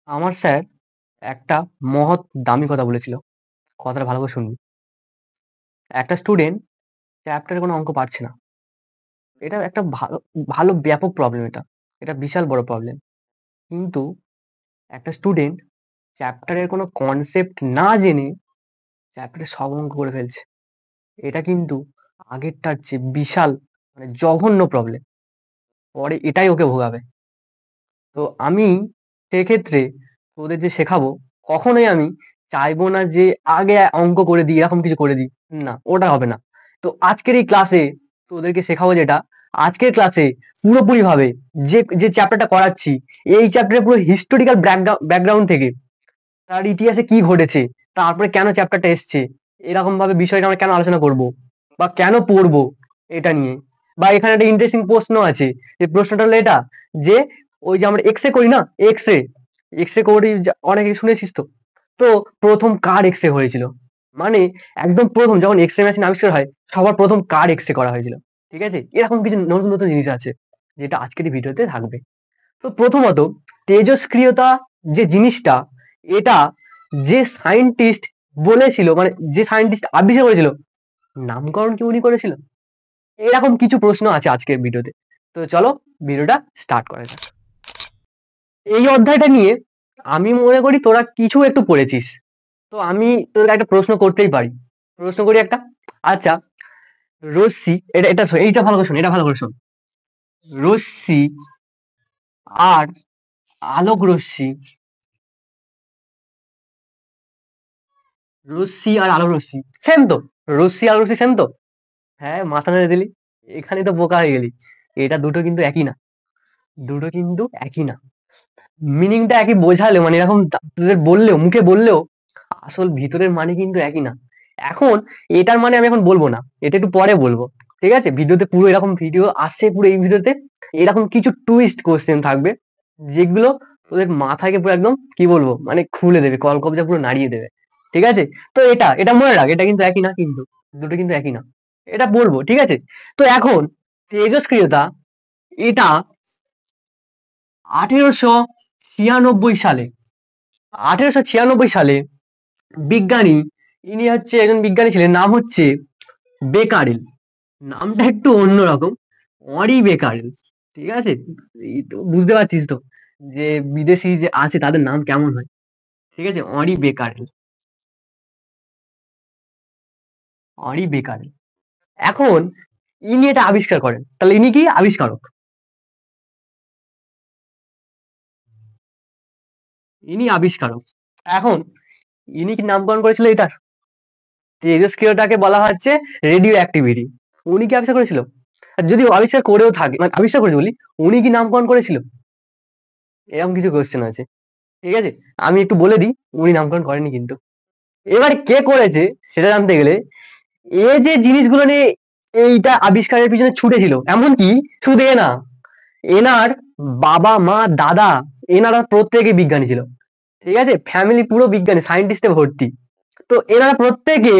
আমার স্যার একটা মহৎ দামি কথা বলেছিল। কথাটা ভালো করে শুনবি। একটা স্টুডেন্ট চ্যাপ্টারে কোনো অঙ্ক পারছে না। এটা একটা ভালো ভালো ব্যাপক প্রবলেম এটা। এটা বিশাল বড় প্রবলেম। কিন্তু একটা স্টুডেন্ট চ্যাপ্টারের কোনো কনসেপ্ট না জেনে চ্যাপ্টারের সব অঙ্ক করে ফেলছে। এটা কিন্তু আগেরটার চেয়ে বিশাল মানে জঘন্য প্রবলেম। পরে এটাই ওকে ভোগাবে। তো আমি সেক্ষেত্রে তোদের যে শেখাবো, কখনোই আমি চাইবো না যে আগে অঙ্ক করে দিই, এরকম কিছু করে দিই। না, ওটা হবে না। তো আজকের এই ক্লাসে তোদেরকে শেখাবো যেটা, আজকের ক্লাসে পুরোপুরিভাবে যে চ্যাপ্টারটা করাচ্ছি, এই চ্যাপ্টারের পুরো হিস্টোরিক্যাল ব্যাকগ্রাউন্ড থেকে তার ইতিহাসে কি ঘটেছে, তারপরে কেন চ্যাপ্টারটা এসছে, এরকমভাবে বিষয়টা আমরা কেন আলোচনা করব বা কেন পড়বো এটা নিয়ে। বা এখানে একটা ইন্টারেস্টিং প্রশ্ন আছে। যে প্রশ্নটা হলো এটা, যে ওই যে আমরা এক্স রে করি না, এক্স রে করি অনেকে শুনেছিস তো। তো প্রথম কার এক্স রে হয়েছিল, মানে একদম প্রথম যখন এক্স রে মেশিন আবিষ্কার হয়, সবার প্রথম কার এক্স রে করা হয়েছিল। ঠিক আছে, এরকম কিছু নতুন নতুন জিনিস আছে যেটা আজকের এই ভিডিওতে থাকবে। তো প্রথমত, তেজস্ক্রিয়তা যে জিনিসটা, এটা যে সায়েন্টিস্ট বলেছিল, মানে যে সায়েন্টিস্ট আবিষ্কার করেছিল, নামকরণ কি উনি করেছিল? এরকম কিছু প্রশ্ন আছে আজকের ভিডিওতে। তো চলো ভিডিওটা স্টার্ট করা যাক। এই অধ্যায়টা নিয়ে আমি মনে করি তোরা কিছু একটু পড়েছিস। তো আমি তোদের একটা প্রশ্ন করতেই পারি। প্রশ্ন করি একটা। আচ্ছা, রশ্মি, এইটা ভালো করে শোন, এটা ভালো করে শোন। রশ্মি আর আলোক রশ্মি, রশ্মি আর আলোক রশ্মি সেম তো? রশ্মি আর রশ্মি সেম তো? হ্যাঁ, মাথা নেড়ে দিলি। এখানে তো বোকা হয়ে গেলি। এটা দুটো কিন্তু একই না। দুটো কিন্তু একই না। মিনিংটা একই বোঝালেও, মানে এরকম তোদের বললেও, মুখে বললেও আসল ভিতরের মানে কিন্তু একই না। এখন এটার মানে আমি এখন বলবো না, এটা একটু পরে বলবো। ঠিক আছে, ভিডিওতে পুরো এরকম ভিডিও আসছে, পুরো এই ভিডিওতে এরকম কিছু টুইস্ট কোশ্চেন থাকবে, যেগুলো তোদের মাথাকে পুরো একদম কি বলবো, মানে খুলে দেবে, কলকবজা পুরো নাড়িয়ে দেবে। ঠিক আছে, তো এটা এটা মনে রাখ, এটা কিন্তু একই না, কিন্তু দুটো কিন্তু একই না। এটা বলবো, ঠিক আছে। তো এখন তেজস্ক্রিয়তা, এটা 1896 সালে, 1896 সালে বিজ্ঞানী, ইনি হচ্ছে একজন বিজ্ঞানী ছিলেন, নাম হচ্ছে বেকারেল। নামটা একটু অন্যরকম, অরি বেকারেল। ঠিক আছে, এই তো বুঝতে পারছিস তো যে বিদেশি যে আছে তাদের নাম কেমন হয়। ঠিক আছে, অরি বেকারেল, অরি বেকারেল। এখন ইনি এটা আবিষ্কার করেন, তাহলে ইনি কি আবিষ্কারক? ইনি আবিষ্কারক। এখন ইনি কি নামকরণ করেছিল এটার? তেজস্ক্রিয়তাকে বলা হচ্ছে রেডিও অ্যাক্টিভিটি। উনি কি আবিষ্কার করেছিল? আর যদি আবিষ্কার করেও থাকে, মানে আবিষ্কার করেছে বলি, উনি কি নামকরণ করেছিল? এরকম কিছু কোশ্চেন আছে। ঠিক আছে, আমি একটু বলে দিই, উনি নামকরণ করেনি কিন্তু। এবার কে করেছে সেটা জানতে গেলে, এ যে জিনিসগুলো নিয়ে এইটা আবিষ্কারের পিছনে ছুটেছিল, এমনকি শুধু এ না, এনার বাবা মা দাদা, এনারা প্রত্যেকে বিজ্ঞানী ছিল। ঠিক আছে, ফ্যামিলি পুরো বিজ্ঞানী, সায়েন্টিস্টে ভর্তি। তো এনারা প্রত্যেকে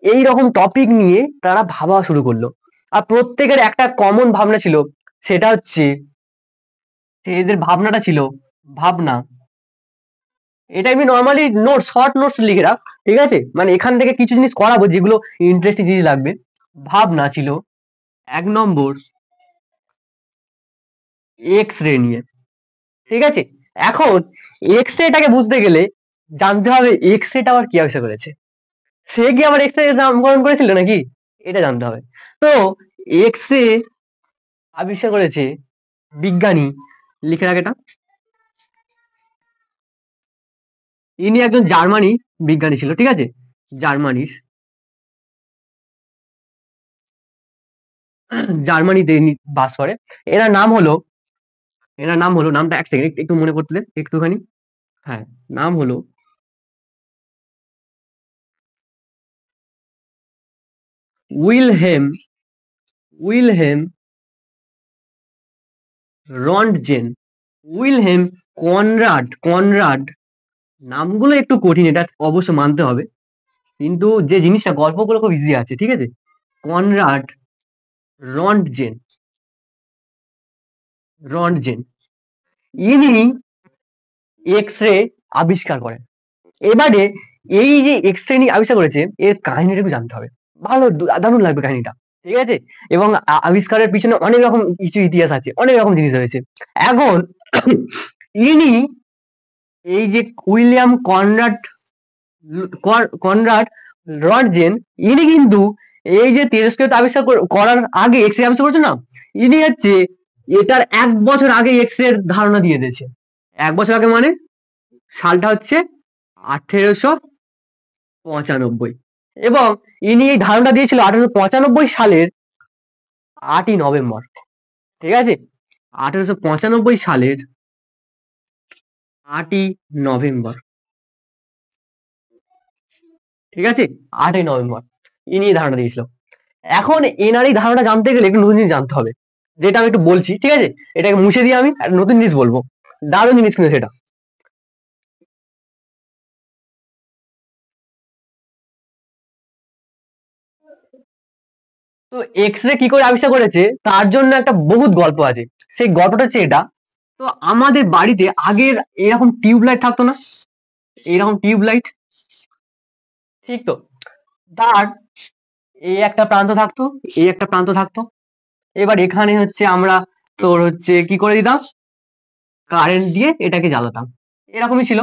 এই রকম টপিক নিয়ে তারা ভাবা শুরু করলো। আর প্রত্যেকের একটা কমন ভাবনা ছিল, সেটা হচ্ছে যে এদের ভাবনাটা ছিল ভাবনা। এটা আমি নর্মালি নোট, শর্ট নোটস লিখে রাখ। ঠিক আছে, মানে এখান থেকে কিছু জিনিস করাবো যেগুলো ইন্টারেস্টিং জিনিস লাগবে। ভাবনা ছিল 1 নম্বর এক্স রে নিয়ে। ঠিক আছে, এখন এক্স রেটাকে বুঝতে গেলে জানতে হবে এক্স রেটা আবার কি আবিষ্কার করেছে। সে কি আবার এক্স রে নামকরণ করেছিল নাকি, এটা জানতে হবে। তো এক্স রে আবিষ্কার করেছে বিজ্ঞানী, লিখে রাখ এটা। ইনি একজন জার্মানি বিজ্ঞানী ছিল। ঠিক আছে, জার্মানির, জার্মানিতে ইনি বাস করে। এনার নাম হলো, নামটা এক সেকেন্ড একটু মনে করতে দে একটুখানি। হ্যাঁ, নাম হলো Wilhelm, Wilhelm Röntgen, Wilhelm Conrad. নামগুলো একটু কঠিন, এটা অবশ্য মানতে হবে, কিন্তু যে জিনিসটা, গল্পগুলো খুব ইজি আছে। ঠিক আছে, কনরাড রন্টজেন, রন্টজেন ইনি এক্স রে আবিষ্কার করেন। এবারে এই যে এক্স রে নিয়ে আবিষ্কার করেছে, এর কাহিনীটা একটু জানতে হবে। ভালো দারুণ লাগবে কাহিনীটা, ঠিক আছে? এবং আবিষ্কারের পিছনে অনেক রকম কিছু ইতিহাস আছে, অনেক রকম জিনিস রয়েছে। এখন ইনি এই যে উইলিয়াম কনরাড রডজেন, ইনি কিন্তু এই যে তেজস্ক্রিয়তা আবিষ্কার করার আগে এক্স রে আবিষ্কার করেছে না, ইনি হচ্ছে এটার 1 বছর আগে এক্স রে ধারণা দিয়ে দিয়েছে। 1 বছর আগে মানে সালটা হচ্ছে 1895, এবং ইনি এই ধারণা দিয়েছিল 1895 সালের 8ই নভেম্বর। ঠিক আছে, 1895 সালের 8ই নভেম্বর। ঠিক আছে, 8ই নভেম্বর ইনি এই ধারণা দিয়েছিল। এখন এনার এই ধারণা জানতে গেলে একটু নতুন জিনিস জানতে হবে, যেটা আমি একটু বলছি। ঠিক আছে, এটাকে মুছে দিয়ে আমি একটা নতুন জিনিস বলবো, দারুণ জিনিস কিন্তু সেটা। তো এক্স রে কি করে আবিষ্কার করেছে তার জন্য একটা বহুত গল্প আছে। সেই গল্পটা হচ্ছে এটা। তো আমাদের বাড়িতে আগের এরকম টিউব লাইট থাকতো না, এরকম টিউব লাইট, ঠিক তো? তার এই একটা প্রান্ত থাকতো, এই একটা প্রান্ত থাকতো। এবার এখানে হচ্ছে আমরা তোর হচ্ছে কি করে দিতাম, কারেন্ট দিয়ে এটাকে জ্বালাতাম। এরকমই ছিল,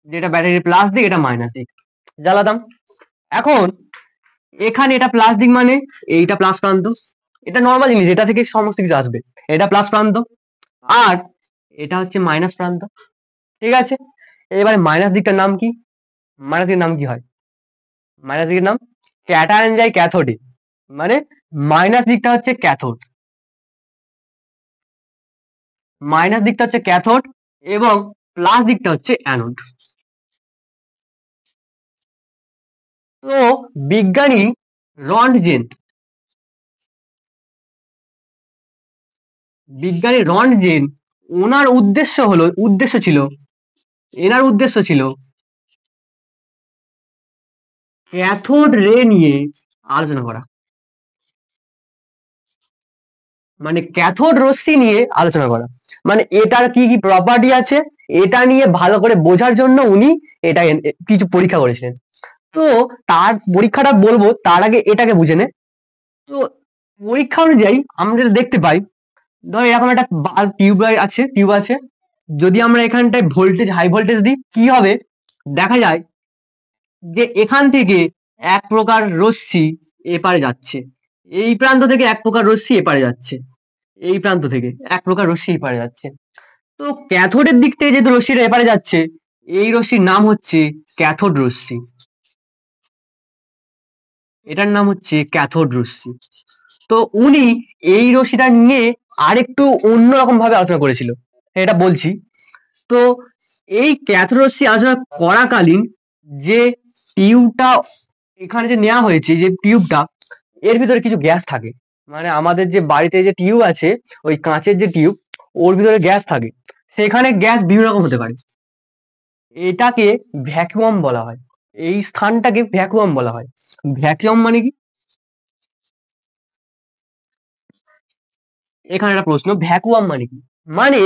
যেটা ব্যাটারি প্লাস দিক, এটা মাইনাস দিক, জ্বালাতাম। এখন এখানে এটা প্লাস দিক মানে এইটা প্লাস প্রান্ত, এটা নর্মাল জিনিস, এটা থেকে সমস্ত কিছু আসবে। এটা প্লাস প্রান্ত, আর এটা হচ্ছে মাইনাস প্রান্ত। ঠিক আছে, এবারে মাইনাস দিকটার নাম কি? মাইনাস দিকের নাম কি হয়? মাইনাস দিকের নাম ক্যাটায়ন যায় ক্যাথোডে, মানে মাইনাস দিকটা হচ্ছে ক্যাথোড, মাইনাস দিকটা হচ্ছে ক্যাথোড, এবং প্লাস দিকটা হচ্ছে অ্যানোড। তো বিজ্ঞানী রন্টজেন, ওনার উদ্দেশ্য ছিল, এনার উদ্দেশ্য ছিল ক্যাথোড রে নিয়ে আলোচনা করা, মানে ক্যাথোড রশ্মি নিয়ে আলোচনা করা, মানে এটার কি কি প্রপার্টি আছে এটা নিয়ে ভালো করে বোঝার জন্য উনি এটা কিছু পরীক্ষা করেছিলেন। তো তার পরীক্ষাটা বলবো তার আগে এটাকে বুঝে নে। তো পরীক্ষা অনুযায়ী আমরা যেটা দেখতে পাই, ধর এরকম একটা টিউব আছে, যদি আমরা এখানটায় হাই ভোল্টেজ দিই, কি হবে? দেখা যায় যে এখান থেকে এক প্রকার রশ্মি এপারে যাচ্ছে, এই প্রান্ত থেকে এক প্রকার রশ্মি এপারে যাচ্ছে, এই প্রান্ত থেকে এক প্রকার রশ্মি এপারে যাচ্ছে। তো ক্যাথোডের দিক থেকে যেহেতু রশ্মিটা এপারে যাচ্ছে, এই রশ্মির নাম হচ্ছে ক্যাথোড রশ্মি, এটার নাম হচ্ছে ক্যাথোড রশ্মি। তো উনি এই রশ্মিটা নিয়ে আরেকটু অন্যরকম ভাবে আলোচনা করেছিল, এটা বলছি। তো এই ক্যাথোড রশ্মি আলোচনা করাকালীন যে টিউবটা এখানে যে নেওয়া হয়েছে, যে টিউবটা, এর ভিতরে কিছু গ্যাস থাকে, মানে আমাদের যে বাড়িতে যে টিউব আছে, ওই কাঁচের যে টিউব, ওর ভিতরে গ্যাস থাকে। সেখানে গ্যাস বিভিন্ন রকম হতে পারে, এটাকে ভ্যাকুয়াম বলা হয়, এই স্থানটাকে ভ্যাকুয়াম বলা হয়। ভ্যাকুয়াম মানে কি? এখানে একটা প্রশ্ন, ভ্যাকুয়াম মানে কি? মানে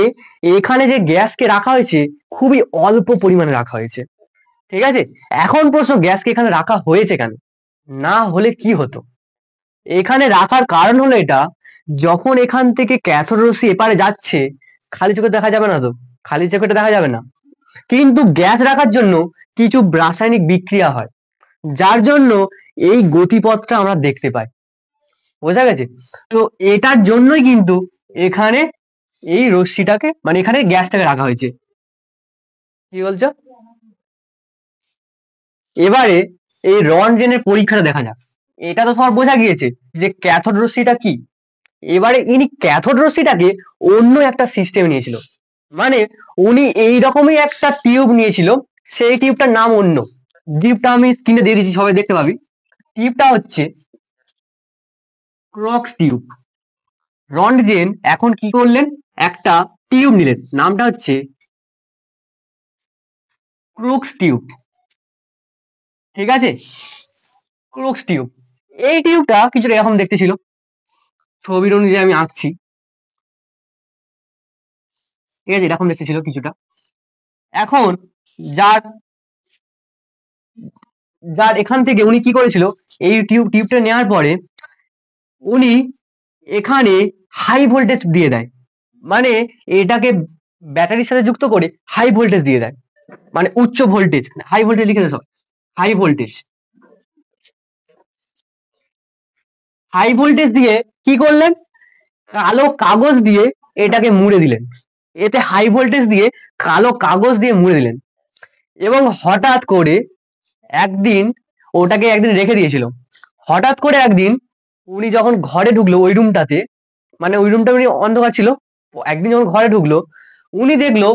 এখানে যে গ্যাসকে রাখা হয়েছে খুবই অল্প পরিমাণে রাখা হয়েছে। ঠিক আছে, এখন প্রশ্ন, গ্যাসকে এখানে রাখা হয়েছে কেন? না হলে কি হতো? এখানে রাখার কারণ হলো এটা, যখন এখান থেকে ক্যাথোড রশ্মি এপারে যাচ্ছে, খালি চোখে দেখা যাবে না, তো খালি চোখে এটা দেখা যাবে না, কিন্তু গ্যাস রাখার জন্য কিছু রাসায়নিক বিক্রিয়া হয়, যার জন্য এই গতিপথটা আমরা দেখতে পাই। বোঝা গেছে? তো এটার জন্যই কিন্তু এখানে এই রশ্মিটাকে, মানে এখানে গ্যাসটাকে রাখা হয়েছে। কি বলছো? এবারে এই রন্টজেনের পরীক্ষাটা দেখা যাক। এটা তো সবার বোঝা গিয়েছে যে ক্যাথোড রশ্মিটা কি। এবারে ইনি ক্যাথোড রশ্মিটাকে অন্য একটা সিস্টেম নিয়েছিল, মানে উনি এইরকমই একটা টিউব নিয়েছিল, সেই টিউবটার নাম অন্য। টিউবটা আমি স্ক্রিনে দিয়ে দিচ্ছি, সবাই দেখতে পাবি। টিউবটা হচ্ছে ক্রক্স টিউব। রন্টজেন এখন কি করলেন, একটা টিউব নিলেন, নামটা হচ্ছে ক্রুক্স টিউব। ঠিক আছে, ক্রুক্স টিউব। এই টিউবটা কিছুটা এরকম দেখতে ছিল, ছবির অনুযায়ী আমি আঁকছি। ঠিক আছে, এরকম দেখতে ছিল কিছুটা। এখন যার যার এখান থেকে উনি কি করেছিল, এই টিউবটা নেওয়ার পরে উনি এখানে হাই ভোল্টেজ দিয়ে দেয়, মানে এটাকে ব্যাটারির সাথে যুক্ত করে হাই ভোল্টেজ দিয়ে দেয়, মানে উচ্চ ভোল্টেজ, হাই ভোল্টেজ লিখে দেয় সব, হাই ভোল্টেজ। হাই ভোল্টেজ দিয়ে কি করলেন, কালো কাগজ দিয়ে এটাকে মুড়ে দিলেন, এতে হাই ভোল্টেজ দিয়ে কালো কাগজ দিয়ে মুড়ে দিলেন। এবং হঠাৎ করে একদিন, ওটাকে একদিন রেখে দিয়েছিল, হঠাৎ করে একদিন উনি যখন ঘরে ঢুকলো ওই রুমটাতে, মানে ওই রুমটা উনি অন্ধকার ছিল, একদিন যখন ঘরে ঢুকলো উনি দেখলো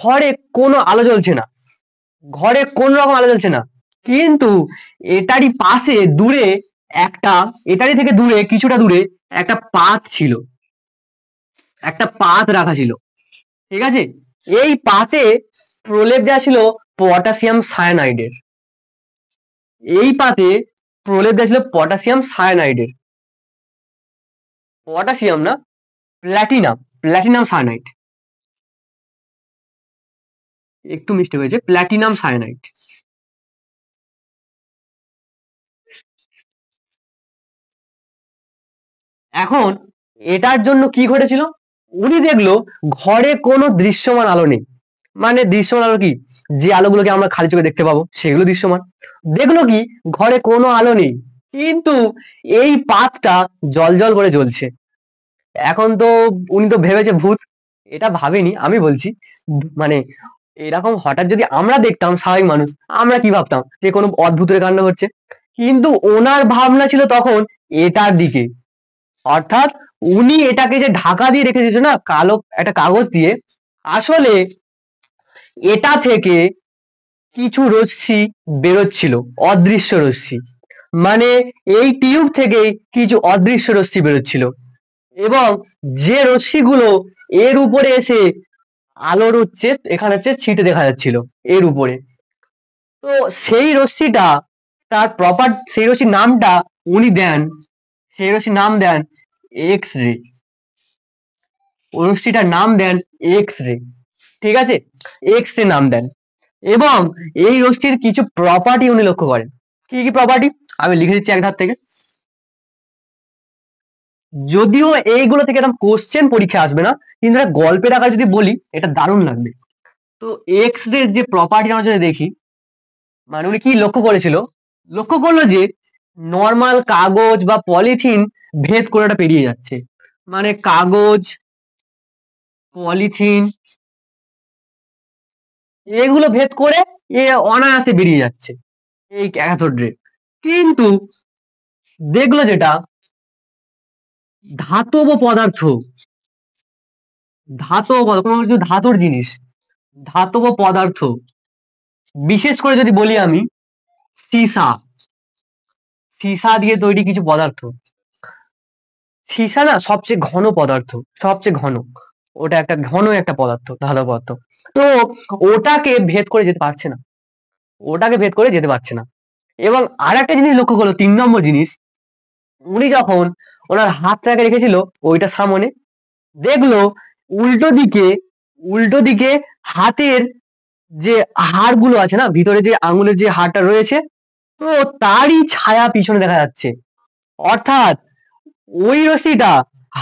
ঘরে কোনো আলো জ্বলছে না, ঘরে কোন রকম আলো জ্বলছে না, কিন্তু এটারই পাশে দূরে একটা, এটারই থেকে দূরে কিছুটা দূরে একটা পাত ছিল, একটা পাত রাখা ছিল, ঠিক আছে। এই পাতে প্রলেপ দেওয়া ছিল পটাশিয়াম সায়ানাইডের, এই পাতে প্রলেপ দেওয়া ছিল পটাশিয়াম সায়ানাইডের, পটাশিয়াম না, প্ল্যাটিনাম, প্ল্যাটিনাম সায়ানাইড, একটু মিস্টেক হয়েছে, প্ল্যাটিনাম সায়ানাইড। এখন এটার জন্য কি ঘটেছিল, উনি দেখলো ঘরে কোনো দৃশ্যমান আলো নেই, মানে দৃশ্যমান আলো কি, যে আলোগুলোকে আমরা খালি চোখে দেখতে পাবো সেগুলো দৃশ্যমান, দেখলো কি ঘরে কোনো আলো নেই, কিন্তু এই পাতটা জল জল করে জ্বলছে। এখন তো উনি তো ভেবেছে ভূত, এটা ভাবেনি, আমি বলছি, মানে এরকম হঠাৎ যদি আমরা দেখতাম স্বাভাবিক মানুষ, আমরা কি ভাবতাম যে কোনো অদ্ভুতের কাণ্ড হচ্ছে, কিন্তু ওনার ভাবনা ছিল তখন এটার দিকে, অর্থাৎ উনি এটাকে যে ঢাকা দিয়ে রেখে দিয়েছিল না কালো একটা কাগজ দিয়ে, আসলে এটা থেকে কিছু রশ্মি বেরোচ্ছিল, অদৃশ্য রশ্মি, মানে এই টিউব থেকে কিছু অদৃশ্য রশ্মি বেরোচ্ছিল, এবং যে রশ্মিগুলো এর উপরে এসে আলোর হচ্ছে এখানে হচ্ছে ছিটে দেখা যাচ্ছিল এর উপরে, তো সেই রশ্মিটা তার প্রপার, সেই রশ্মির নামটা উনি দেন, সেই রশ্মির নাম দেন এক্স রে, রশ্মিটার নাম দেন এক্স রে, ঠিক আছে, এক্স রে নাম দেন। এবং এই রশ্মির কিছু প্রপার্টি উনি লক্ষ্য করেন, কি কি প্রপার্টি আমি লিখে দিচ্ছি এক ধার থেকে, যদিও এইগুলো থেকে একদম কোশ্চেন পরীক্ষা আসবে না, কিন্তু এটা গল্পের আকারে যদি বলি এটা দারুণ লাগবে। তো এক্স রে যে প্রপার্টি আমরা যদি দেখি, মানে উনি কি লক্ষ্য করেছিল, লক্ষ্য করলো যে নর্মাল কাগজ বা পলিথিন ভেদ করে ওটা পেরিয়ে যাচ্ছে, মানে কাগজ, পলিথিন এগুলো ভেদ করে এ অনায়াসে বেরিয়ে যাচ্ছে এই ক্যাথোড রে, কিন্তু দেখলো যেটা ধাতব পদার্থ, ধাতব কোনো কিছু ধাতুর জিনিস, ধাতব পদার্থ, বিশেষ করে যদি বলি আমি সীসা, সীসা দিয়ে তৈরি কিছু পদার্থ, সীসা না সবচেয়ে ঘন পদার্থ, সবচেয়ে ঘন, ওটা একটা ঘন একটা পদার্থ, ধাতব পদার্থ, তো ওটাকে ভেদ করে যেতে পারছে না, ওটাকে ভেদ করে যেতে পারছে না। এবং আর একটা জিনিস লক্ষ্য করলো, 3 নম্বর জিনিস, উনি যখন ওনার হাতটাকে রেখেছিল ওইটা সামনে, দেখলো উল্টো দিকে, উল্টো দিকে হাতের যে হাড়গুলো আছে না, ভিতরে যে আঙুলের যে হাড়টা রয়েছে, তো তারই ছায়া পিছনে দেখা যাচ্ছে, অর্থাৎ ওই রশ্মিটা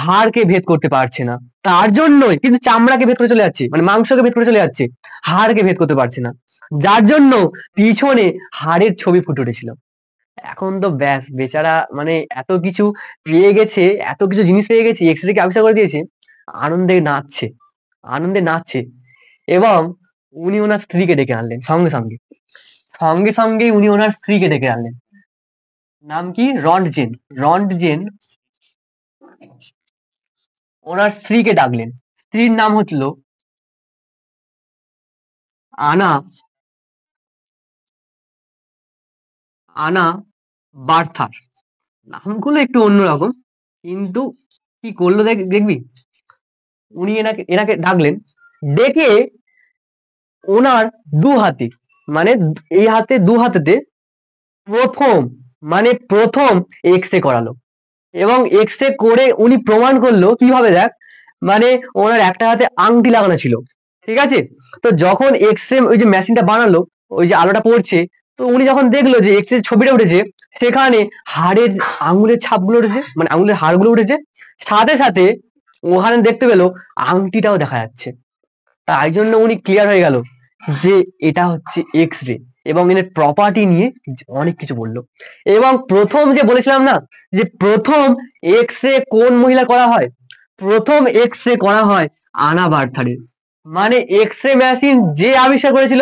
হাড়কে ভেদ করতে পারছে না, তার জন্যই কিন্তু চামড়াকে ভেদ করে চলে যাচ্ছে, মানে মাংসকে ভেদ করে চলে যাচ্ছে, হাড়কে ভেদ করতে পারছে না, যার জন্য পিছনে হাড়ের ছবি ফুটে উঠেছিল। এখন তো ব্যাস বেচারা, মানে এত কিছু পেয়ে গেছে, এত কিছু জিনিস পেয়ে গেছে, এক্স রে কে আবিষ্কার করে দিয়েছে, আনন্দে নাচছে, আনন্দে নাচছে। এবং উনি ওনার স্ত্রীকে ডেকে আনলেন সঙ্গে সঙ্গে, সঙ্গে সঙ্গেই উনি ওনার স্ত্রীকে ডেকে আনলেন, নাম কি, রন্টজেন, রন্টজেন ওনার স্ত্রীকে ডাকলেন, স্ত্রীর নাম হচ্ছিল আনা, আনা বার্থার, নামগুলো একটু অন্যরকম, কিন্তু কি করলো দেখবি, উনি এনাকে এনাকে ডাকলেন, ডেকে ওনার দু হাতে, মানে এই হাতে দু হাতেতে প্রথম, মানে প্রথম এক্স রে করালো, এবং এক্স রে করে উনি প্রমাণ করলো কিভাবে, দেখ, মানে ওনার একটা হাতে আংটি লাগানো ছিল, ঠিক আছে। তো যখন এক্স রে ওই যে মেশিনটা বানালো, ওই যে আলোটা পড়ছে, তো উনি যখন দেখলো যে এক্স রে ছবিটা উঠেছে, সেখানে হাড়ের আঙুলের ছাপগুলো উঠেছে, মানে আঙুলের হাড়গুলো উঠেছে, সাথে সাথে ওখানে দেখতে পেলো আংটিটাও দেখা যাচ্ছে। তাই জন্য উনি ক্লিয়ার হয়ে গেল যে এটা হচ্ছে এক্স রে, এবং এর প্রপার্টি নিয়ে অনেক কিছু বললো। এবং প্রথম যে বলেছিলাম না, যে প্রথম এক্স রে কোন মহিলা করা হয়, প্রথম এক্স রে করা হয় আনা বার্থারের। মানে এক্স রে মেশিন যে আবিষ্কার করেছিল,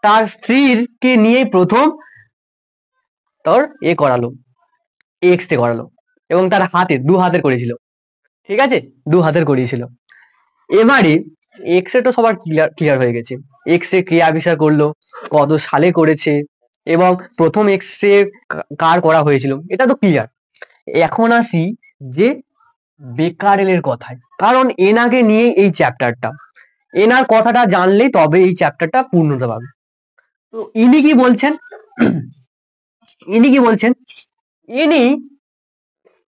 তার স্ত্রীর কে নিয়েই প্রথম তোর করালো, এক্স রে করালো, এবং তার হাতে 2 হাতের করেছিল। ঠিক আছে, 2 হাতের করিয়েছিল। এবারে এক্স রে তো সবার ক্লিয়ার হয়ে গেছে, এক্স রে কে আবিষ্কার করলো, কত সালে করেছে, এবং প্রথম এক্স রে কার করা হয়েছিল, এটা তো ক্লিয়ার। এখন আসি যে বেকারেলের কথায়, কারণ এনাকে নিয়ে এই চ্যাপ্টারটা, এনার কথাটা জানলেই তবে এই চ্যাপ্টারটা পূর্ণতা পাবে। তো ইনি কি বলছেন, ইনি কি বলছেন, ইনি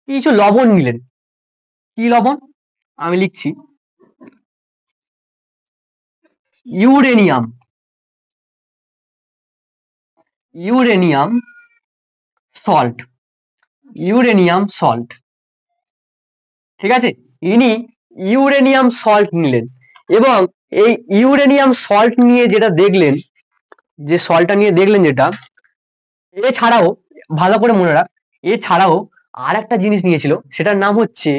কিছু লবণ নিলেন। কি লবণ, আমি লিখছি, uranium, uranium salt, uranium salt. ঠিক আছে, ইনি ইউরেনিয়াম সল্ট নিলেন, এবং এই ইউরেনিয়াম সল্ট নিয়ে যেটা দেখলেন, যে সল্টটা নিয়ে দেখলেন যেটা, এছাড়াও ভালো করে মনে রাখ, এছাড়াও আর একটা জিনিস নিয়েছিল, সেটার নাম হচ্ছে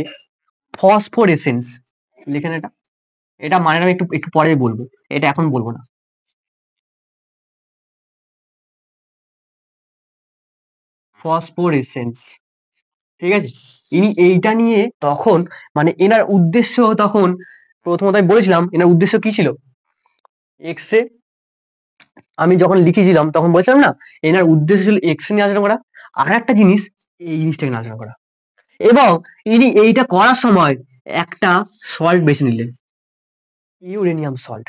ফসফোরেসেন্স। লিখেন এটা, এটা মানে আমি একটু একটু পরে বলবো, এটা এখন বলবো না। ফসফোরেসেন্স, ঠিক আছে। ইনি এইটা নিয়ে তখন, মানে এনার উদ্দেশ্য তখন, প্রথমত আমি বলেছিলাম এনার উদ্দেশ্য কি ছিল, এক্স রে, আমি যখন লিখেছিলাম তখন বলছিলাম না, এনার উদ্দেশ্য ছিল এক্স রে নিয়ে আলোচনা করা, আর একটা জিনিস এই জিনিসটাকে নিয়ে আলোচনা করা। এবং ইনি এইটা করার সময় একটা সল্ট বেছে নিলেন, ইউরেনিয়াম সল্ট।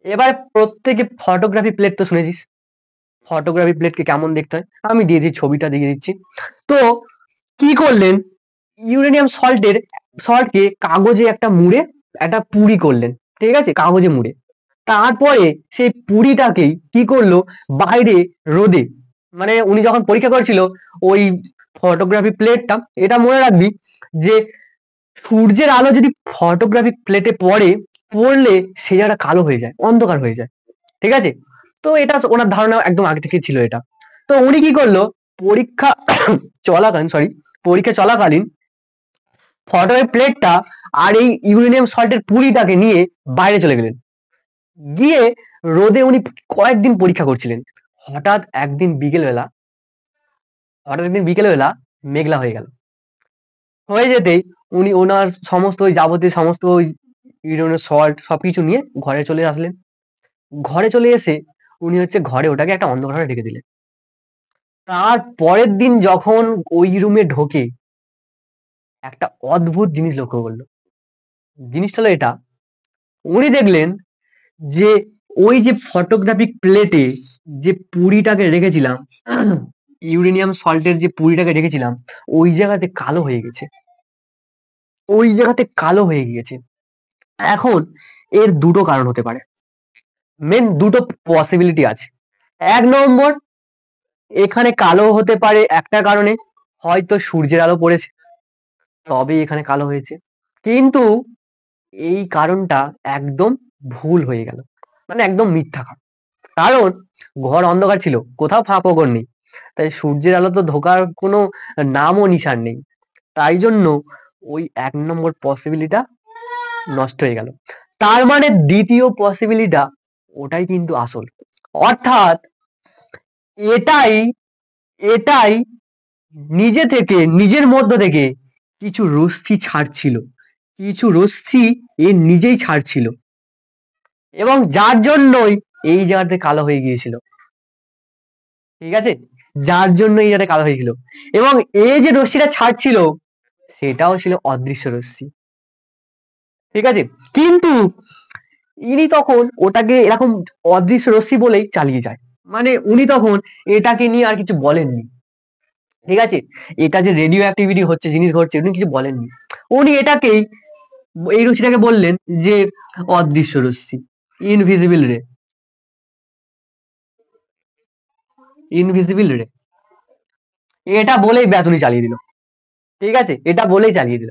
এবার প্রত্যেকে ফটোগ্রাফি প্লেট তো শুনেছিস, ফটোগ্রাফি প্লেটকে কেমন দেখতে হয়, আমি দিয়ে দিচ্ছি, ছবিটা দিয়ে দিচ্ছি। তো কি করলেন, ইউরেনিয়াম সল্টকে কাগজে একটা মুড়ে একটা পুরি করলেন, ঠিক আছে, কাগজে মুড়ে। তারপরে সেই পুরিটাকেই কি করলো, বাইরে রোদে, মানে উনি যখন পরীক্ষা করেছিল ওই ফটোগ্রাফি প্লেটটা, এটা মনে রাখবি যে সূর্যের আলো যদি ফটোগ্রাফি প্লেটে পড়লে সে জায়গাটা কালো হয়ে যায়, অন্ধকার হয়ে যায়। ঠিক আছে, তো এটা ওনার ধারণা একদম আগে থেকে ছিল এটা। তো উনি কি করলো, পরীক্ষা চলাকালীন, সরি, পরীক্ষা চলাকালীন ফটোগ্রাফি প্লেটটা আর এই ইউরেনিয়াম সল্টের পুরিটাকে নিয়ে বাইরে চলে গেলেন, গিয়ে রোদে উনি কয়েকদিন পরীক্ষা করছিলেন। হঠাৎ একদিন বিকেলবেলা, মেঘলা হয়ে গেল, হয়ে যেতেই উনি ওনার সমস্ত ওই যাবতীয় সমস্ত ওই ইউরেনিয়াম সল্ট সবকিছু নিয়ে ঘরে চলে আসলেন। ঘরে চলে এসে উনি হচ্ছে ঘরে ওটাকে একটা অন্ধকারে রেখে দিলেন। তার পরের দিন যখন ওই রুমে ঢোকে, একটা অদ্ভুত জিনিস লক্ষ্য করলো। জিনিসটা হলো এটা, উনি দেখলেন যে ওই যে ফটোগ্রাফিক প্লেটে যে পুরিটাকে রেখেছিলাম, ইউরেনিয়াম সল্টের যে পুরিটাকে রেখেছিলাম, ওই জায়গাতে কালো হয়ে গেছে, ওই জায়গাতে কালো হয়ে গিয়েছে। এখন এর দুটো কারণ হতে পারে, মেন দুটো পসিবিলিটি আছে। 1 নম্বর, এখানে কালো হতে পারে একটা কারণে, হয়তো সূর্যের আলো পড়েছে, তবে এখানে কালো হয়েছে। কিন্তু এই কারণটা একদম ভুল হয়ে গেল, মানে একদম মিথ্যা কারণ। কারণ ঘর অন্ধকার ছিল, কোথাও ফাঁকফোকর নেই, তাই সূর্যের আলো তো ঢোকার কোনো নামও নিশান নেই। তাই জন্য ওই 1 নম্বর পসিবিলিটিটা নষ্ট হয়ে গেল। তার মানে দ্বিতীয় পসিবিলিটিটা, ওটাই কিন্তু আসল। অর্থাৎ এটাই এটাই নিজে থেকে, নিজের মধ্য থেকে কিছু রশ্মি ছাড়ছিল, কিছু রশ্মি এ নিজেই ছাড়ছিল, এবং যার জন্যই এই জায়গাতে কালো হয়ে গিয়েছিল। ঠিক আছে, যার জন্য এই জায়গাটা কালো হয়েছিল, এবং এই যে রশ্মিটা ছাড়ছিল, সেটাও ছিল অদৃশ্য রশ্মি। ঠিক আছে, কিন্তু ইনি তখন ওটাকে এরকম অদৃশ্য রশ্মি বলেই চালিয়ে যায়, মানে উনি তখন এটাকে নিয়ে আর কিছু বলেননি। ঠিক আছে, এটা যে রেডিও অ্যাক্টিভিটি হচ্ছে, জিনিস ঘটছে, উনি কিছু বলেননি। উনি এটাকেই এই রশ্মিটাকে বললেন যে অদৃশ্য রশ্মি, ইনভিজিবল রে, ইনভিজিবল রে। এটা বলেই ব্যাস উনি চালিয়ে দিল। ঠিক আছে, এটা বলেই চালিয়ে দিল।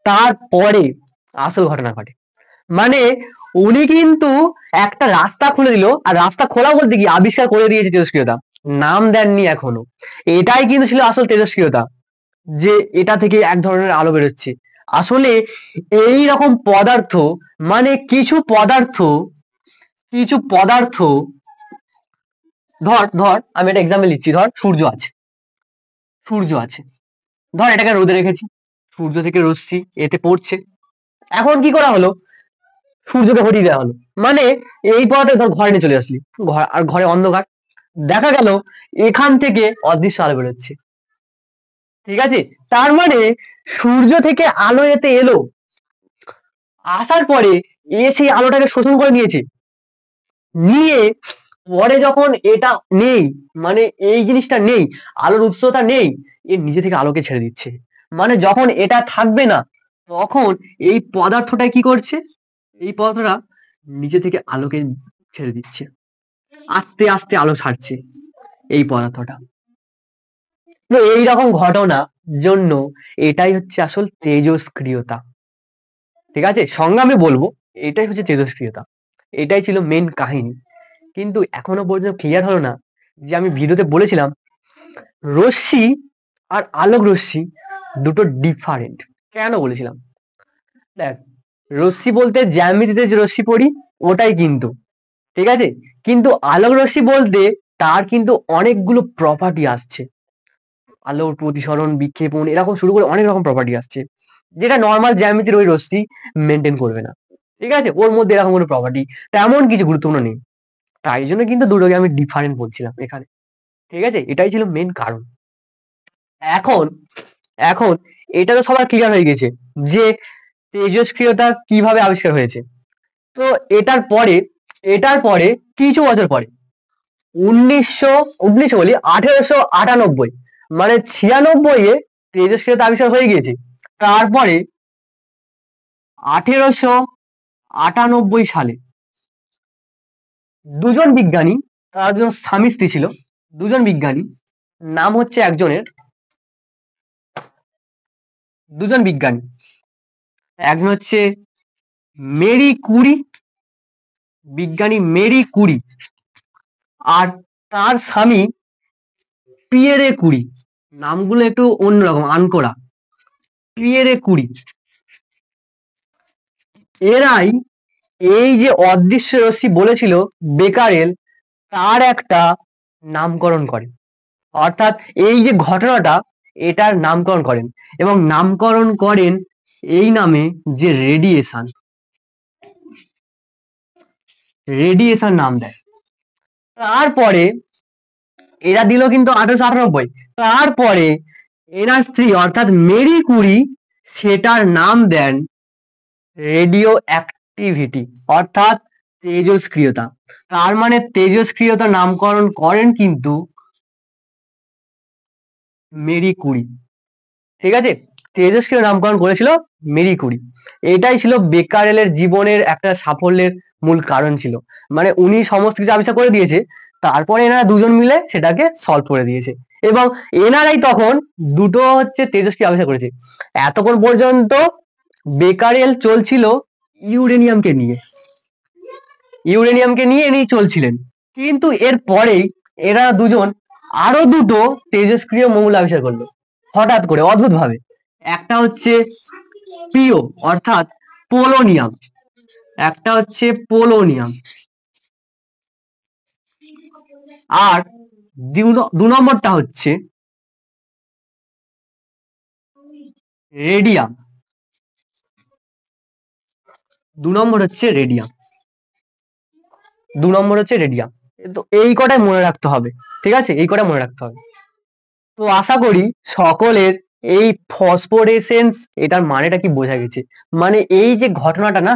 তারপরে আসল ঘটনা ঘটে। মানে উনি কিন্তু একটা রাস্তা খুলে দিল, আর রাস্তা খোলা বলতে কি আবিষ্কার করে দিয়েছে তেজস্ক্রিয়তা, নাম দেননি এখনো। এটাই কিন্তু ছিল আসল তেজস্ক্রিয়তা, যে এটা থেকে এক ধরনের আলো বেরোচ্ছে। আসলে এই রকম পদার্থ, মানে কিছু পদার্থ, ধর ধর আমি একটা এক্সাম্পল দিচ্ছি, ধর সূর্য আছে, ধর এটাকে রোদে রেখেছি, সূর্য থেকে রশ্মি এতে পড়ছে। এখন কি করা হলো, সূর্যকে হটিয়ে দেওয়া হলো, মানে এই পথে ধর ঘরে নিয়ে চলে আসলি, আর ঘরে অন্ধকার, দেখা গেল এখান থেকে অদৃশ্য আলো বেরোচ্ছে। ঠিক আছে, তার মানে সূর্য থেকে আলো এতে এলো, আসার পরে সেই আলোটাকে শোষণ করে নিয়েছে, নিয়ে পরে যখন এটা নেই, মানে এই জিনিসটা নেই, আলোর উৎসটা নেই, এ নিজে থেকে আলোকে ছেড়ে দিচ্ছে। মানে যখন এটা থাকবে না, তখন এই পদার্থটা কি করছে, এই পদার্থটা নিজে থেকে আলোকে ছেড়ে দিচ্ছে, আস্তে আস্তে আলো ছাড়ছে এই পদার্থটা। তো এইরকম ঘটনা জন্য এটাই হচ্ছে আসল তেজস্ক্রিয়তা। ঠিক আছে, সঙ্গে আমি বলবো এটাই হচ্ছে তেজস্ক্রিয়তা, এটাই ছিল মেন কাহিনী। কিন্তু এখনো পর্যন্ত ক্লিয়ার হলো না যে আমি ভিডিওতে বলেছিলাম রশ্মি আর আলোক রশ্মি দুটো ডিফারেন্ট। কেন বলেছিলাম, দেখ, রশ্মি বলতে জ্যামিতিতে যে রশ্মি পড়ি ওটাই কিন্তু, ঠিক আছে, কিন্তু আলোক রশ্মি বলতে তার কিন্তু অনেকগুলো প্রপার্টি আসছে, আলোর প্রতিসরণ, বিক্ষেপণ, এরকম শুরু করে অনেক রকম প্রপার্টি আসছে, যেটা নর্মাল জ্যামিতির ওই রশ্মি মেনটেন করবে না। ঠিক আছে, ওর মধ্যে এরকম কোনো প্রপার্টি তেমন কিছু গুরুত্বপূর্ণ নেই, তাই জন্য কিন্তু দুটোকে আমি ডিফারেন্ট বলছিলাম এখানে। ঠিক আছে, এটাই ছিল মেন কারণ। এখন এখন এটা তো সবার ক্লিয়ার হয়ে গেছে যে তেজস্ক্রিয়তা কিভাবে আবিষ্কার হয়েছে। তো এটার পরে কিছু বছর পরে 1900 বলি 1898, মানে 96 এ তেজস্ক্রিয়তা আবিষ্কার হয়ে গিয়েছে। তারপরে 1898 সালে দুজন বিজ্ঞানী, তারা দুজন স্বামী স্ত্রী ছিল, দুজন বিজ্ঞানী, নাম হচ্ছে দুজন বিজ্ঞানী, একজন হচ্ছে মেরি কুরি, বিজ্ঞানী মেরি কুরি, আর তার স্বামী পিয়েরে কুরি। নামগুলো একটু অন্যরকম, আনকোরা, পিয়েরে কুরি। এরাই এই যে অদৃশ্য রশ্মি বলেছিল বেকারেল, তার একটা নামকরণ করেন, অর্থাৎ এই যে ঘটনাটা এটার নামকরণ করেন, এবং নামকরণ করেন এই নামে যে রেডিয়েশন, রেডিয়েশন নাম দেয়। তারপরে এরা দিল কিন্তু 1898, তারপরে এনার স্ত্রী অর্থাৎ মেরি কুরি সেটার নাম দেন রেডিও অ্যাক্টিভিটি, অর্থাৎ তেজস্ক্রিয়তা। তার মানে তেজস্ক্রিয়তা নামকরণ করেন কিন্তু মেরি কুরি। ঠিক আছে, তেজস্ক্রিয় নামকরণ করেছিল মেরি কুরি। এটাই ছিল বেকারেলের জীবনের একটা সাফল্যের মূল কারণ ছিল, মানে উনি সমস্ত কিছু আবিষ্কার করে দিয়েছে, তারপরে এনারা দুজন মিলে সেটাকে সলভ করে দিয়েছে, এবং এনারাই তখন দুটো হচ্ছে তেজস্ক্রিয় আবিষ্কার করেছে। এতক্ষণ পর্যন্ত বেকারেল চলছিল ইউরেনিয়ামকে নিয়ে, ইনি চলছিলেন, কিন্তু এর পরেই এরা দুজন আরো দুটো তেজস্ক্রিয় মৌল আবিষ্কার করলো হঠাৎ করে, অদ্ভুত ভাবে। একটা হচ্ছে পিও অর্থাৎ পোলোনিয়াম, একটা হচ্ছে পোলোনিয়াম, আর দু নম্বরটা হচ্ছে রেডিয়াম, দু নম্বর হচ্ছে রেডিয়াম, তো এই কটাই মনে রাখতে হবে। ঠিক আছে, এই কটাই মনে রাখতে হবে। তো আশা করি সকলের এই ফসফোরেসেন্স এটার মানেটা কি বোঝা গেছে। মানে এই যে ঘটনাটা না,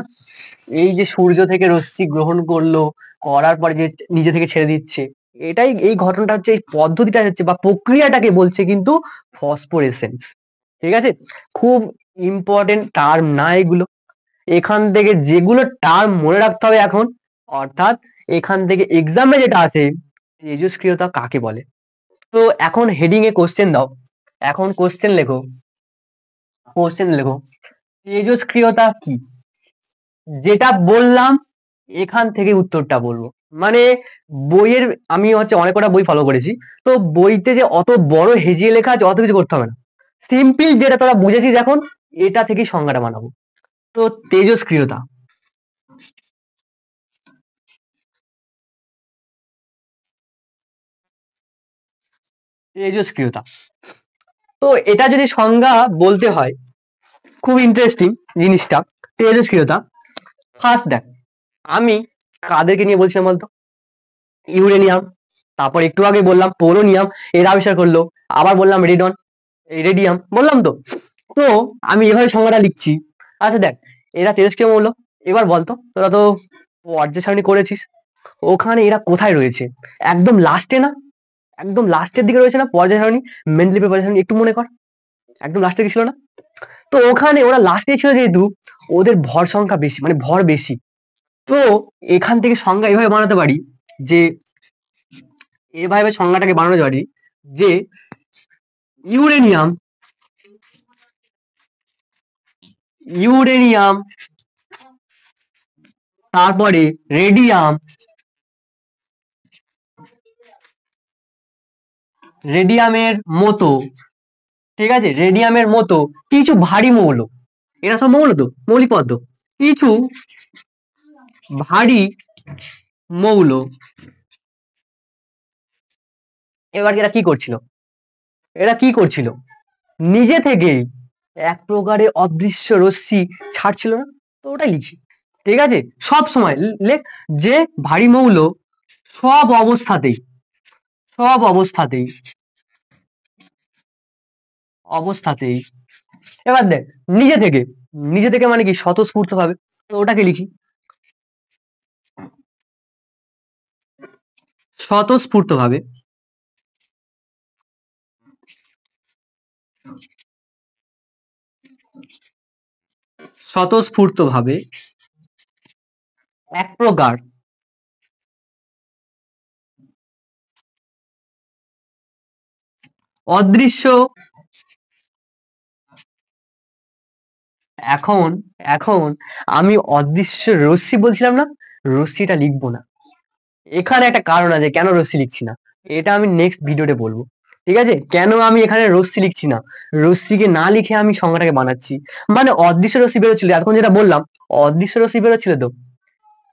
এই যে সূর্য থেকে রশ্মি গ্রহণ করলো, করার পরে যে নিজে থেকে ছেড়ে দিচ্ছে, এটাই এই ঘটনাটা হচ্ছে, এই পদ্ধতিটা হচ্ছে বা প্রক্রিয়াটাকে বলছে কিন্তু ফসফোরেসেন্স। ঠিক আছে, খুব ইম্পর্টেন্ট টার্ম না এগুলো, এখান থেকে যেগুলো টার্ম মনে রাখতে হবে এখন, অর্থাৎ এখান থেকে এক্সামে যেটা আসে তেজস্ক্রিয়তা কাকে বলে। তো এখন হেডিং এ কোশ্চেন দাও, এখন কোশ্চেন লেখো, তেজস্ক্রিয়তা কি, যেটা বললাম এখান থেকে উত্তরটা বলবো। মানে বইয়ের আমি অনেক কটা বই ফলো করেছি, তো বইতে যে অত বড় হেজিয়ে লেখা আছে অত কিছু করতে হবে না, সিম্পল যেটা তোরা বুঝেছিস এখন এটা থেকেই সংজ্ঞাটা বানাবো। তো তেজস্ক্রিয়তা, তেজস্ক্রিয়তা তো এটা যদি সংজ্ঞা বলতে হয় খুব ইন্টারেস্টিং জিনিসটা। তেজস্ক্রিয়তা ফার্স্ট দেখ, আমি কাদেরকে নিয়ে বলছিলাম বলতো, ইউরেনিয়াম, তারপর একটু আগে বললাম পোলোনিয়াম, এরা আবিষ্কার করলো, আবার বললাম রেডিয়াম বললাম তো। তো আমি এভাবে সংজ্ঞাটা লিখছি। আচ্ছা দেখ, এরা তেজস্ক্রিয় মৌল, এবার বলতো তোরা তো পর্যায় সারণী করেছিস, ওখানে এরা কোথায় রয়েছে, একদম লাস্টে না, একদম লাস্টের দিকে রয়েছে না পর্যায় সারণী, মেন্ডেলিভের পর্যায় সারণী একটু মনে কর, একদম লাস্টে কি ছিল না। তো ওখানে ওরা লাস্টে ছিল যেহেতু ওদের ভর সংখ্যা বেশি, মানে ভর বেশি। তো এখান থেকে সংজ্ঞা এভাবে বানাতে পারি যে, এভাবে সংজ্ঞাটাকে বানানো পারি যে ইউরেনিয়াম, ইউরেনিয়াম তারপরে রেডিয়াম, রেডিয়ামের মতো, ঠিক আছে, রেডিয়ামের মতো কিছু ভারী মৌল, এরা সব মৌল তো মৌলিক পদার্থ, কিছু ভারী মৌল। এবার এরা কি করছিল, এরা কি করছিল, নিজে থেকেই এক প্রকারের অদৃশ্য রশ্মি ছাড়ছিল না, তো ওটাই লিখি। ঠিক আছে, সব সময় লেখ যে ভারী মৌল সব অবস্থাতেই, সব অবস্থাতেই, অবস্থাতেই, এবার দেখ নিজে থেকে, নিজে থেকে মানে কি স্বতঃস্ফূর্ত ভাবে, তো ওটাকে লিখি স্বতঃস্ফূর্ত ভাবে, স্বতঃস্ফূর্ত ভাবে এক প্রকার অদৃশ্য, এখন এখন আমি অদৃশ্য রশ্মি বলছিলাম না, রশ্মিটা লিখবো না, এখানে একটা কারণ আছে কেন রশ্মি লিখছি না, এটা আমি নেক্সট ভিডিওতে বলবো। ঠিক আছে, কেন আমি এখানে রশ্মি লিখছি না, রশ্মিকে না লিখে আমি সংজ্ঞাটাকে বানাচ্ছি। মানে অদৃশ্য রশ্মি বেরোচ্ছিল এতক্ষণ যেটা বললাম, অদৃশ্য রশ্মি বেরোচ্ছিল তো,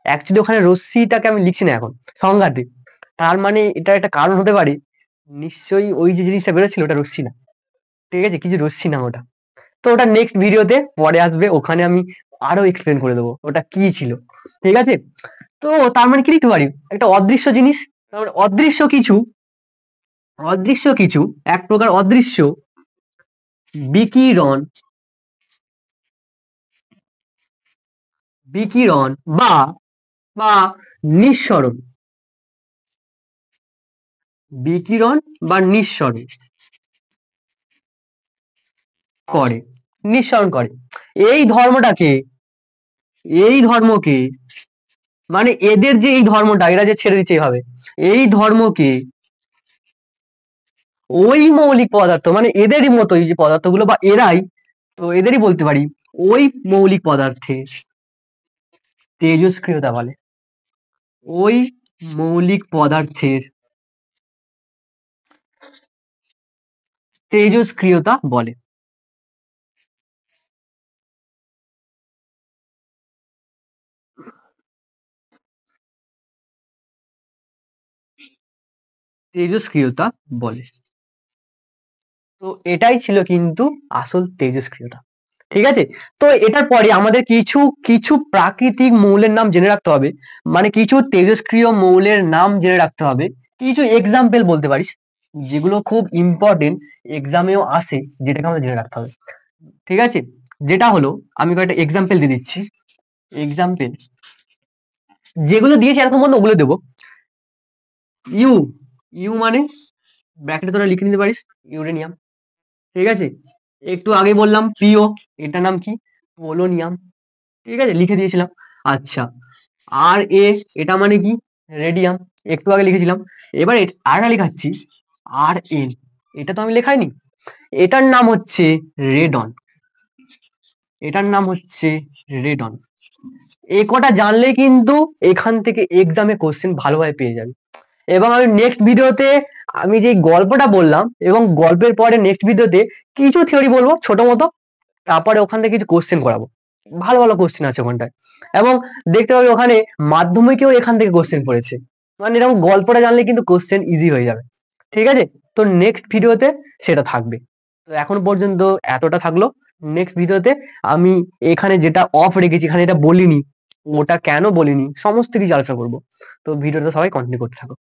অ্যাকচুয়ালি ওখানে রশ্মিটাকে আমি লিখছি না এখন সংজ্ঞাতে, তার মানে এটা একটা কারণ হতে পারে, নিশ্চয়ই ওই যে জিনিসটা বেরোচ্ছিল ওটা রশ্মি না, ঠিক আছে, কিছু রশ্মি না ওটা। তো ওটা নেক্সট ভিডিওতে পরে আসবে, ওখানে আমি আরো এক্সপ্লেন করে দেবো ওটা কি ছিল। ঠিক আছে, তো তার মানে কি লিখতে পারি, একটা অদৃশ্য জিনিস, তার মানে অদৃশ্য কিছু, অদৃশ্য কিছু এক প্রকার অদৃশ্য বিকিরণ, বিকিরণ বা বা নিঃসরণ, বিকিরণ বা নিঃসরণ করে, নিঃসরণ করে। এই ধর্মটাকে, এই ধর্মকে, মানে এদের যে এই ধর্মটা এরা যে ছেড়ে দিচ্ছে এইভাবে, এই ধর্মকে ওই মৌলিক পদার্থ মানে এদেরই মতো এই যে পদার্থগুলো বা এরাই, তো এদেরই বলতে পারি ওই মৌলিক পদার্থের তেজস্ক্রিয়তা বলে, ওই মৌলিক পদার্থের তেজস্ক্রিয়তা বলে। তেজস্ক্রিয়তা বলে। তো এটাই ছিল কিন্তু আসল তেজস্ক্রিয়তা। ঠিক আছে, তো এটার পরে আমাদের কিছু কিছু প্রাকৃতিক মৌলের নাম জেনে রাখতে হবে, মানে কিছু তেজস্ক্রিয় মৌলের নাম জেনে রাখতে হবে, কিছু এক্সাম্পল বলতে পারিস যেগুলো খুব ইম্পর্টেন্ট, এক্সামেও আসে, যেটাকে আমাদের জেনে রাখতে হবে। ঠিক আছে, যেটা হলো আমি কয়েকটা এক্সাম্পল দিয়ে দিচ্ছি, এক্সাম্পল যেগুলো দিয়েছি এরকম মধ্যে ওগুলো দেবো। ইউ, ইউ মানে ব্র্যাকেটে তোরা লিখে নিতে পারিস ইউরেনিয়াম। ঠিক আছে, একটু আগে বললাম পিও, এটার নাম কি, পোলোনিয়াম। ঠিক আছে, লিখে দিয়েছিলাম। আচ্ছা, আর এ এটা মানে কি? রেডিয়াম, একটু আগে লিখেছিলাম। এবার আরেকটা লেখাচ্ছি, আর এন, এটা তো আমি লেখাইনি। এটার নাম হচ্ছে রেডন, এটার নাম হচ্ছে রেডন। এ কটা জানলে কিন্তু এখান থেকে এক্সামে কোশ্চেন ভালোভাবে পেয়ে যাবে। এবং আমি নেক্সট ভিডিওতে আমি যে গল্পটা বললাম এবং গল্পের পরে নেক্সট ভিডিওতে কিছু থিওরি বলবো ছোট মতো, তারপরে ওখান থেকে কিছু কোশ্চেন করাবো। ভালো ভালো কোশ্চেন আছে ওখানটায়। এবং দেখতে পাবি ওখানে মাধ্যমিকেও এখান থেকে কোশ্চেন পড়েছে। মানে এরকম গল্পটা জানলে কিন্তু কোশ্চেন ইজি হয়ে যাবে। ঠিক আছে, তো নেক্সট ভিডিওতে সেটা থাকবে। তো এখন পর্যন্ত এতটা থাকলো। নেক্সট ভিডিওতে আমি এখানে যেটা অফ রেখেছি, এখানে এটা বলিনি, ওটা কেন বলিনি, সমস্ত কিছু আলোচনা করবো। তো ভিডিওটা সবাই কন্টিনিউ করতে থাকো।